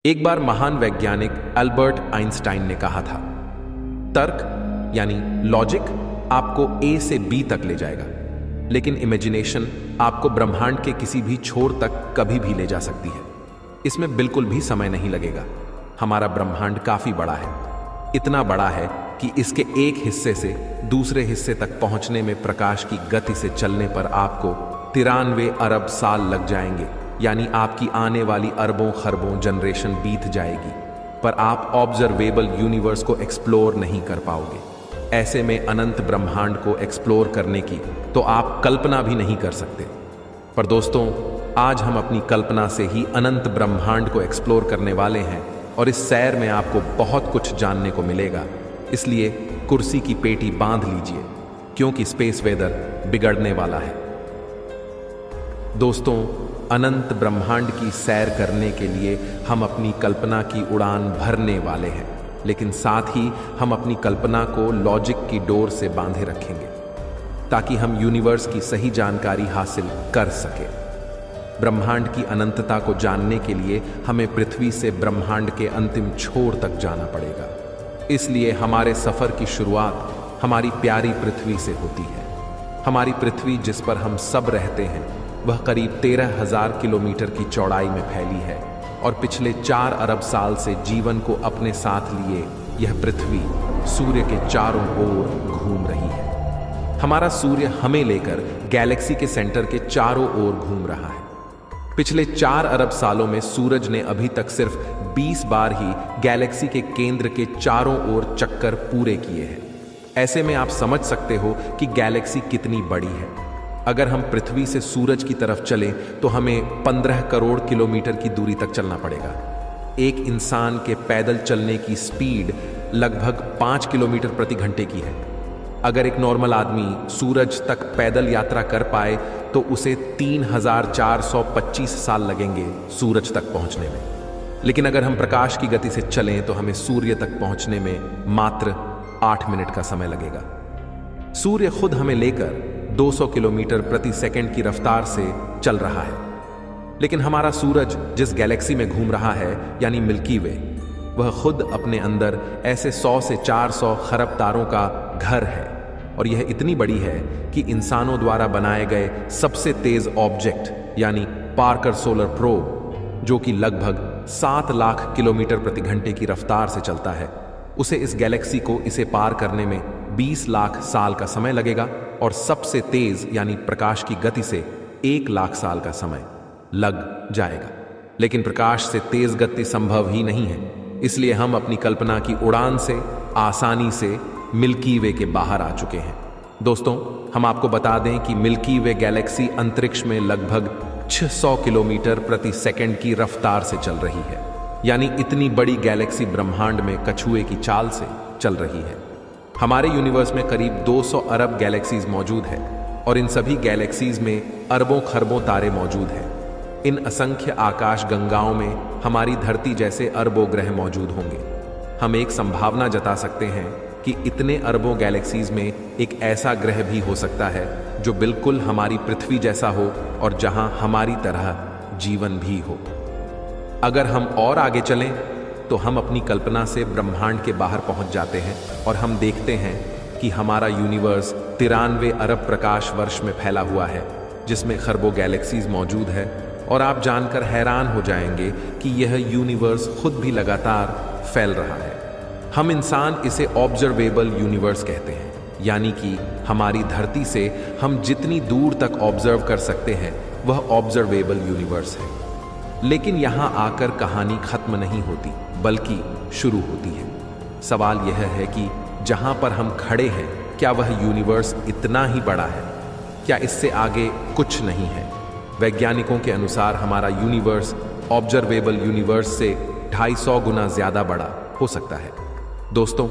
एक बार महान वैज्ञानिक अल्बर्ट आइंस्टाइन ने कहा था, तर्क यानी लॉजिक आपको ए से बी तक ले जाएगा, लेकिन इमेजिनेशन आपको ब्रह्मांड के किसी भी छोर तक कभी भी ले जा सकती है। इसमें बिल्कुल भी समय नहीं लगेगा। हमारा ब्रह्मांड काफी बड़ा है, इतना बड़ा है कि इसके एक हिस्से से दूसरे हिस्से तक पहुंचने में प्रकाश की गति से चलने पर आपको 93 अरब साल लग जाएंगे, यानी आपकी आने वाली अरबों खरबों जनरेशन बीत जाएगी, पर आप ऑब्जर्वेबल यूनिवर्स को एक्सप्लोर नहीं कर पाओगे। ऐसे में अनंत ब्रह्मांड को एक्सप्लोर करने की तो आप कल्पना भी नहीं कर सकते। पर दोस्तों, आज हम अपनी कल्पना से ही अनंत ब्रह्मांड को एक्सप्लोर करने वाले हैं और इस सैर में आपको बहुत कुछ जानने को मिलेगा। इसलिए कुर्सी की पेटी बांध लीजिए, क्योंकि स्पेस वेदर बिगड़ने वाला है। दोस्तों, अनंत ब्रह्मांड की सैर करने के लिए हम अपनी कल्पना की उड़ान भरने वाले हैं, लेकिन साथ ही हम अपनी कल्पना को लॉजिक की डोर से बांधे रखेंगे ताकि हम यूनिवर्स की सही जानकारी हासिल कर सकें। ब्रह्मांड की अनंतता को जानने के लिए हमें पृथ्वी से ब्रह्मांड के अंतिम छोर तक जाना पड़ेगा। इसलिए हमारे सफर की शुरुआत हमारी प्यारी पृथ्वी से होती है। हमारी पृथ्वी, जिस पर हम सब रहते हैं, वह करीब 13,000 किलोमीटर की चौड़ाई में फैली है और पिछले 4 अरब साल से जीवन को अपने साथ लिए यह पृथ्वी सूर्य के चारों ओर घूम रही है। हमारा सूर्य हमें लेकर गैलेक्सी के सेंटर के चारों ओर घूम रहा है। पिछले 4 अरब सालों में सूरज ने अभी तक सिर्फ 20 बार ही गैलेक्सी के केंद्र के चारों ओर चक्कर पूरे किए हैं। ऐसे में आप समझ सकते हो कि गैलेक्सी कितनी बड़ी है। अगर हम पृथ्वी से सूरज की तरफ चलें तो हमें 15 करोड़ किलोमीटर की दूरी तक चलना पड़ेगा। एक इंसान के पैदल चलने की स्पीड लगभग 5 किलोमीटर प्रति घंटे की है। अगर एक नॉर्मल आदमी सूरज तक पैदल यात्रा कर पाए तो उसे 3,425 साल लगेंगे सूरज तक पहुंचने में। लेकिन अगर हम प्रकाश की गति से चलें तो हमें सूर्य तक पहुंचने में मात्र 8 मिनट का समय लगेगा। सूर्य खुद हमें लेकर 200 किलोमीटर प्रति सेकंड की रफ्तार से चल रहा है, लेकिन हमारा सूरज जिस गैलेक्सी में घूम रहा है, यानी मिल्की वे, वह खुद अपने अंदर ऐसे 100 से 400 खरब तारों का घर है। और यह इतनी बड़ी है कि इंसानों द्वारा बनाए गए सबसे तेज ऑब्जेक्ट यानी पार्कर सोलर प्रोब, जो कि लगभग 7 लाख किलोमीटर प्रति घंटे की रफ्तार से चलता है, उसे इस गैलेक्सी को इसे पार करने में 20 लाख साल का समय लगेगा और सबसे तेज यानी प्रकाश की गति से 1 लाख साल का समय लग जाएगा। लेकिन प्रकाश से तेज गति संभव ही नहीं है, इसलिए हम अपनी कल्पना की उड़ान से आसानी से मिल्की वे के बाहर आ चुके हैं। दोस्तों, हम आपको बता दें कि मिल्की वे गैलेक्सी अंतरिक्ष में लगभग 600 किलोमीटर प्रति सेकंड की रफ्तार से चल रही है, यानी इतनी बड़ी गैलेक्सी ब्रह्मांड में कछुए की चाल से चल रही है। हमारे यूनिवर्स में करीब 200 अरब गैलेक्सीज मौजूद है और इन सभी गैलेक्सीज में अरबों खरबों तारे मौजूद हैं। इन असंख्य आकाश गंगाओं में हमारी धरती जैसे अरबों ग्रह मौजूद होंगे। हम एक संभावना जता सकते हैं कि इतने अरबों गैलेक्सीज में एक ऐसा ग्रह भी हो सकता है जो बिल्कुल हमारी पृथ्वी जैसा हो और जहां हमारी तरह जीवन भी हो। अगर हम और आगे चलें तो हम अपनी कल्पना से ब्रह्मांड के बाहर पहुंच जाते हैं और हम देखते हैं कि हमारा यूनिवर्स 93 अरब प्रकाश वर्ष में फैला हुआ है, जिसमें खरबों गैलेक्सीज मौजूद है। और आप जानकर हैरान हो जाएंगे कि यह यूनिवर्स खुद भी लगातार फैल रहा है। हम इंसान इसे ऑब्जर्वेबल यूनिवर्स कहते हैं, यानी कि हमारी धरती से हम जितनी दूर तक ऑब्जर्व कर सकते हैं वह ऑब्जर्वेबल यूनिवर्स है। लेकिन यहां आकर कहानी खत्म नहीं होती, बल्कि शुरू होती है। सवाल यह है कि जहां पर हम खड़े हैं, क्या वह यूनिवर्स इतना ही बड़ा है? क्या इससे आगे कुछ नहीं है? वैज्ञानिकों के अनुसार हमारा यूनिवर्स ऑब्जर्वेबल यूनिवर्स से 250 गुना ज्यादा बड़ा हो सकता है। दोस्तों,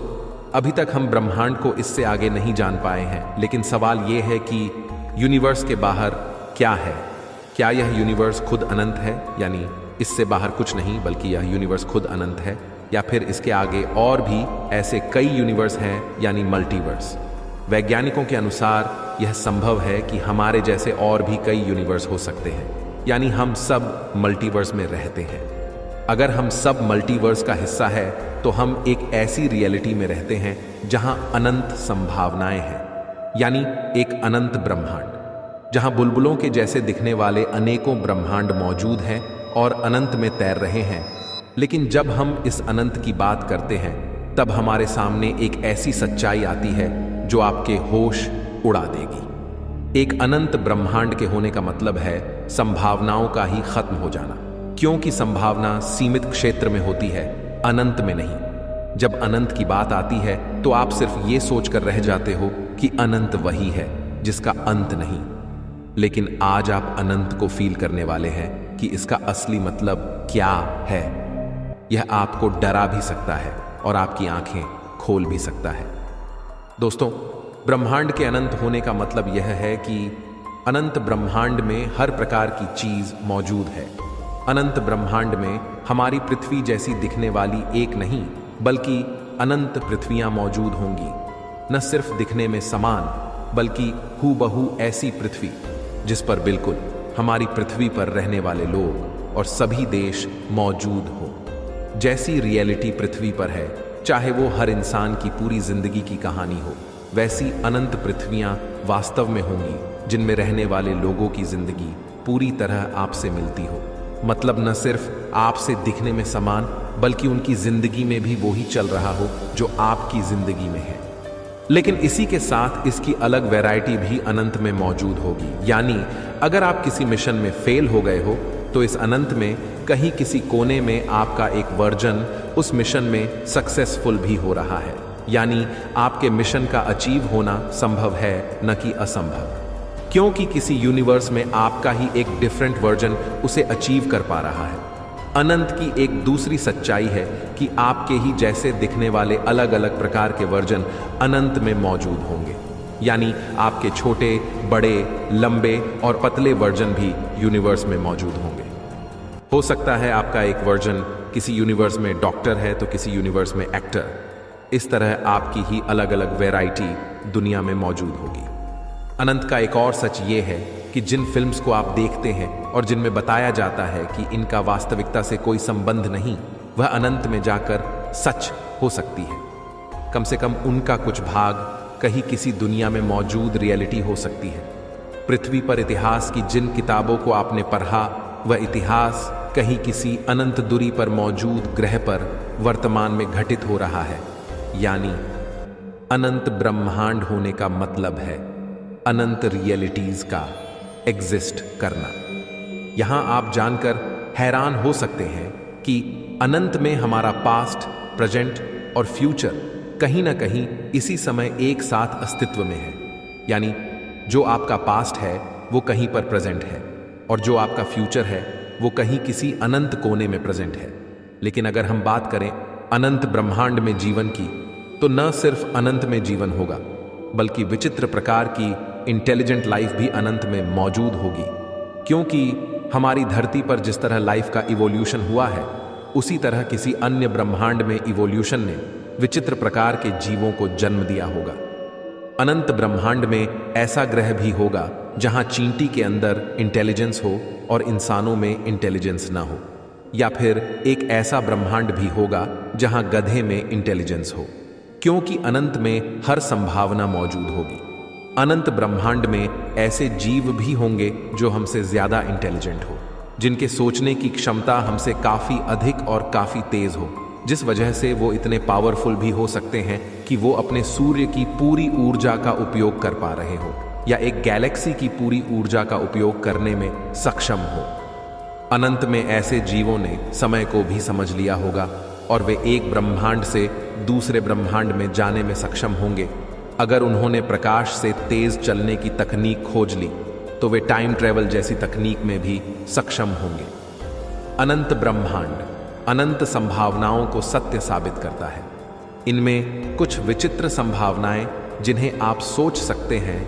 अभी तक हम ब्रह्मांड को इससे आगे नहीं जान पाए हैं, लेकिन सवाल यह है कि यूनिवर्स के बाहर क्या है? क्या यह यूनिवर्स खुद अनंत है, यानी इससे बाहर कुछ नहीं बल्कि यह यूनिवर्स खुद अनंत है, या फिर इसके आगे और भी ऐसे कई यूनिवर्स हैं, यानी मल्टीवर्स? वैज्ञानिकों के अनुसार यह संभव है कि हमारे जैसे और भी कई यूनिवर्स हो सकते हैं, यानी हम सब मल्टीवर्स में रहते हैं। अगर हम सब मल्टीवर्स का हिस्सा है तो हम एक ऐसी रियलिटी में रहते हैं जहां अनंत संभावनाएं हैं, यानी एक अनंत ब्रह्मांड, जहां बुलबुलों के जैसे दिखने वाले अनेकों ब्रह्मांड मौजूद हैं और अनंत में तैर रहे हैं। लेकिन जब हम इस अनंत की बात करते हैं तब हमारे सामने एक ऐसी सच्चाई आती है जो आपके होश उड़ा देगी। एक अनंत ब्रह्मांड के होने का मतलब है संभावनाओं का ही खत्म हो जाना, क्योंकि संभावना सीमित क्षेत्र में होती है, अनंत में नहीं। जब अनंत की बात आती है तो आप सिर्फ ये सोचकर रह जाते हो कि अनंत वही है जिसका अंत नहीं। लेकिन आज आप अनंत को फील करने वाले हैं कि इसका असली मतलब क्या है। यह आपको डरा भी सकता है और आपकी आंखें खोल भी सकता है। दोस्तों, ब्रह्मांड के अनंत होने का मतलब यह है कि अनंत ब्रह्मांड में हर प्रकार की चीज मौजूद है। अनंत ब्रह्मांड में हमारी पृथ्वी जैसी दिखने वाली एक नहीं बल्कि अनंत पृथ्वियां मौजूद होंगी। न सिर्फ दिखने में समान बल्कि हूबहू ऐसी पृथ्वी जिस पर बिल्कुल हमारी पृथ्वी पर रहने वाले लोग और सभी देश मौजूद हो। जैसी रियलिटी पृथ्वी पर है, चाहे वो हर इंसान की पूरी जिंदगी की कहानी हो, वैसी अनंत पृथ्वियां वास्तव में होंगी जिनमें रहने वाले लोगों की जिंदगी पूरी तरह आपसे मिलती हो। मतलब न सिर्फ आपसे दिखने में समान बल्कि उनकी जिंदगी में भी वही चल रहा हो जो आपकी जिंदगी में है। लेकिन इसी के साथ इसकी अलग वैरायटी भी अनंत में मौजूद होगी। यानी अगर आप किसी मिशन में फेल हो गए हो तो इस अनंत में कहीं किसी कोने में आपका एक वर्जन उस मिशन में सक्सेसफुल भी हो रहा है। यानी आपके मिशन का अचीव होना संभव है, न कि असंभव, क्योंकि किसी यूनिवर्स में आपका ही एक डिफरेंट वर्जन उसे अचीव कर पा रहा है। अनंत की एक दूसरी सच्चाई है कि आपके ही जैसे दिखने वाले अलग अलग प्रकार के वर्जन अनंत में मौजूद होंगे। यानी आपके छोटे, बड़े, लंबे और पतले वर्जन भी यूनिवर्स में मौजूद होंगे। हो सकता है आपका एक वर्जन किसी यूनिवर्स में डॉक्टर है तो किसी यूनिवर्स में एक्टर। इस तरह आपकी ही अलग अलग वैरायटी दुनिया में मौजूद होगी। अनंत का एक और सच ये है कि जिन फिल्म्स को आप देखते हैं और जिनमें बताया जाता है कि इनका वास्तविकता से कोई संबंध नहीं, वह अनंत में जाकर सच हो सकती है। कम से कम उनका कुछ भाग कहीं किसी दुनिया में मौजूद रियलिटी हो सकती है। पृथ्वी पर इतिहास की जिन किताबों को आपने पढ़ा, वह इतिहास कहीं किसी अनंत दूरी पर मौजूद ग्रह पर वर्तमान में घटित हो रहा है। यानी अनंत ब्रह्मांड होने का मतलब है अनंत रियलिटीज का एग्जिस्ट करना। यहां आप जानकर हैरान हो सकते हैं कि अनंत में हमारा पास्ट, प्रेजेंट और फ्यूचर कहीं ना कहीं इसी समय एक साथ अस्तित्व में है। यानी जो आपका पास्ट है वो कहीं पर प्रेजेंट है और जो आपका फ्यूचर है वो कहीं किसी अनंत कोने में प्रेजेंट है। लेकिन अगर हम बात करें अनंत ब्रह्मांड में जीवन की, तो न सिर्फ अनंत में जीवन होगा बल्कि विचित्र प्रकार की इंटेलिजेंट लाइफ भी अनंत में मौजूद होगी। क्योंकि हमारी धरती पर जिस तरह लाइफ का इवोल्यूशन हुआ है, उसी तरह किसी अन्य ब्रह्मांड में इवोल्यूशन ने विचित्र प्रकार के जीवों को जन्म दिया होगा। अनंत ब्रह्मांड में ऐसा ग्रह भी होगा जहां चींटी के अंदर इंटेलिजेंस हो और इंसानों में इंटेलिजेंस ना हो, या फिर एक ऐसा ब्रह्मांड भी होगा जहां गधे में इंटेलिजेंस हो, क्योंकि अनंत में हर संभावना मौजूद होगी। अनंत ब्रह्मांड में ऐसे जीव भी होंगे जो हमसे ज्यादा इंटेलिजेंट हो, जिनके सोचने की क्षमता हमसे काफी अधिक और काफी तेज हो, जिस वजह से वो इतने पावरफुल भी हो सकते हैं कि वो अपने सूर्य की पूरी ऊर्जा का उपयोग कर पा रहे हो या एक गैलेक्सी की पूरी ऊर्जा का उपयोग करने में सक्षम हो। अनंत में ऐसे जीवों ने समय को भी समझ लिया होगा और वे एक ब्रह्मांड से दूसरे ब्रह्मांड में जाने में सक्षम होंगे। अगर उन्होंने प्रकाश से तेज चलने की तकनीक खोज ली तो वे टाइम ट्रेवल जैसी तकनीक में भी सक्षम होंगे। अनंत ब्रह्मांड अनंत संभावनाओं को सत्य साबित करता है। इनमें कुछ विचित्र संभावनाएं जिन्हें आप सोच सकते हैं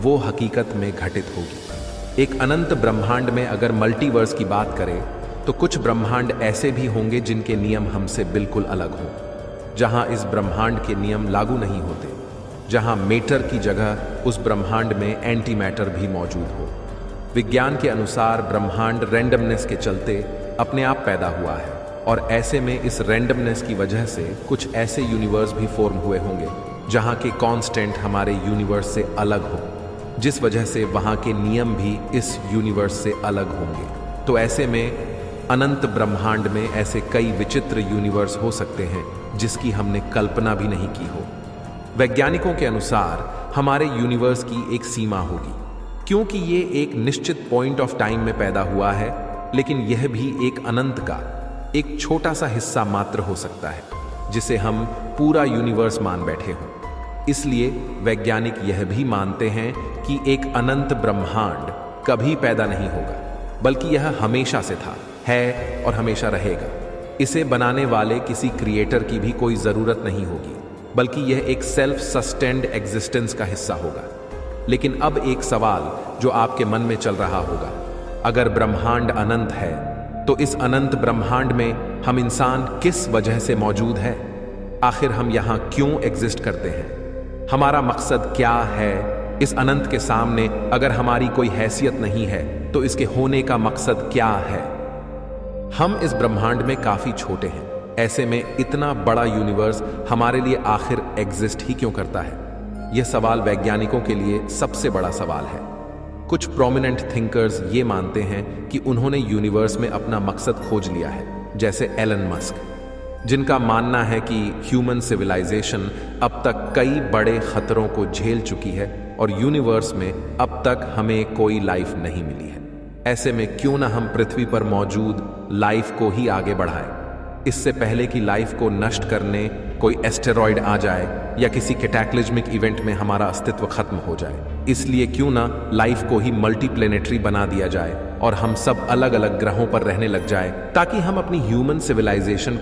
वो हकीकत में घटित होगी। एक अनंत ब्रह्मांड में अगर मल्टीवर्स की बात करें तो कुछ ब्रह्मांड ऐसे भी होंगे जिनके नियम हमसे बिल्कुल अलग हों, जहां इस ब्रह्मांड के नियम लागू नहीं होते, जहां मैटर की जगह उस ब्रह्मांड में एंटी मैटर भी मौजूद हो। विज्ञान के अनुसार ब्रह्मांड रैंडमनेस के चलते अपने आप पैदा हुआ है, और ऐसे में इस रैंडमनेस की वजह से कुछ ऐसे यूनिवर्स भी फॉर्म हुए होंगे जहां के कांस्टेंट हमारे यूनिवर्स से अलग हो, जिस वजह से वहां के नियम भी इस यूनिवर्स से अलग होंगे। तो ऐसे में अनंत ब्रह्मांड में ऐसे कई विचित्र यूनिवर्स हो सकते हैं जिसकी हमने कल्पना भी नहीं की हो। वैज्ञानिकों के अनुसार हमारे यूनिवर्स की एक सीमा होगी, क्योंकि ये एक निश्चित पॉइंट ऑफ टाइम में पैदा हुआ है, लेकिन यह भी एक अनंत का एक छोटा सा हिस्सा मात्र हो सकता है जिसे हम पूरा यूनिवर्स मान बैठे हों। इसलिए वैज्ञानिक यह भी मानते हैं कि एक अनंत ब्रह्मांड कभी पैदा नहीं होगा, बल्कि यह हमेशा से था, है और हमेशा रहेगा। इसे बनाने वाले किसी क्रिएटर की भी कोई जरूरत नहीं होगी, बल्कि यह एक सेल्फ सस्टेन्ड एग्जिस्टेंस का हिस्सा होगा। लेकिन अब एक सवाल जो आपके मन में चल रहा होगा, अगर ब्रह्मांड अनंत है तो इस अनंत ब्रह्मांड में हम इंसान किस वजह से मौजूद है? आखिर हम यहां क्यों एग्जिस्ट करते हैं? हमारा मकसद क्या है? इस अनंत के सामने अगर हमारी कोई हैसियत नहीं है तो इसके होने का मकसद क्या है? हम इस ब्रह्मांड में काफी छोटे हैं, ऐसे में इतना बड़ा यूनिवर्स हमारे लिए आखिर एग्जिस्ट ही क्यों करता है? यह सवाल वैज्ञानिकों के लिए सबसे बड़ा सवाल है। कुछ प्रोमिनेंट थिंकर्स ये मानते हैं कि उन्होंने यूनिवर्स में अपना मकसद खोज लिया है, जैसे एलन मस्क, जिनका मानना है कि ह्यूमन सिविलाइजेशन अब तक कई बड़े खतरों को झेल चुकी है और यूनिवर्स में अब तक हमें कोई लाइफ नहीं मिली है। ऐसे में क्यों ना हम पृथ्वी पर मौजूद लाइफ को ही आगे बढ़ाएं, इससे पहले कि लाइफ को नष्ट करने कोई एस्टेरॉयड आ जाए या किसी कैटाक्लिज्मिक इवेंट में हमारा अस्तित्व खत्म हो जाए। इसलिए क्यों ना लाइफ को ही मल्टीप्लेनेटरी बना दिया जाए और हम सब अलग अलग ग्रहों पर रहने लग जाए, ताकि हम अपनी ह्यूमन सिविलाइजेशन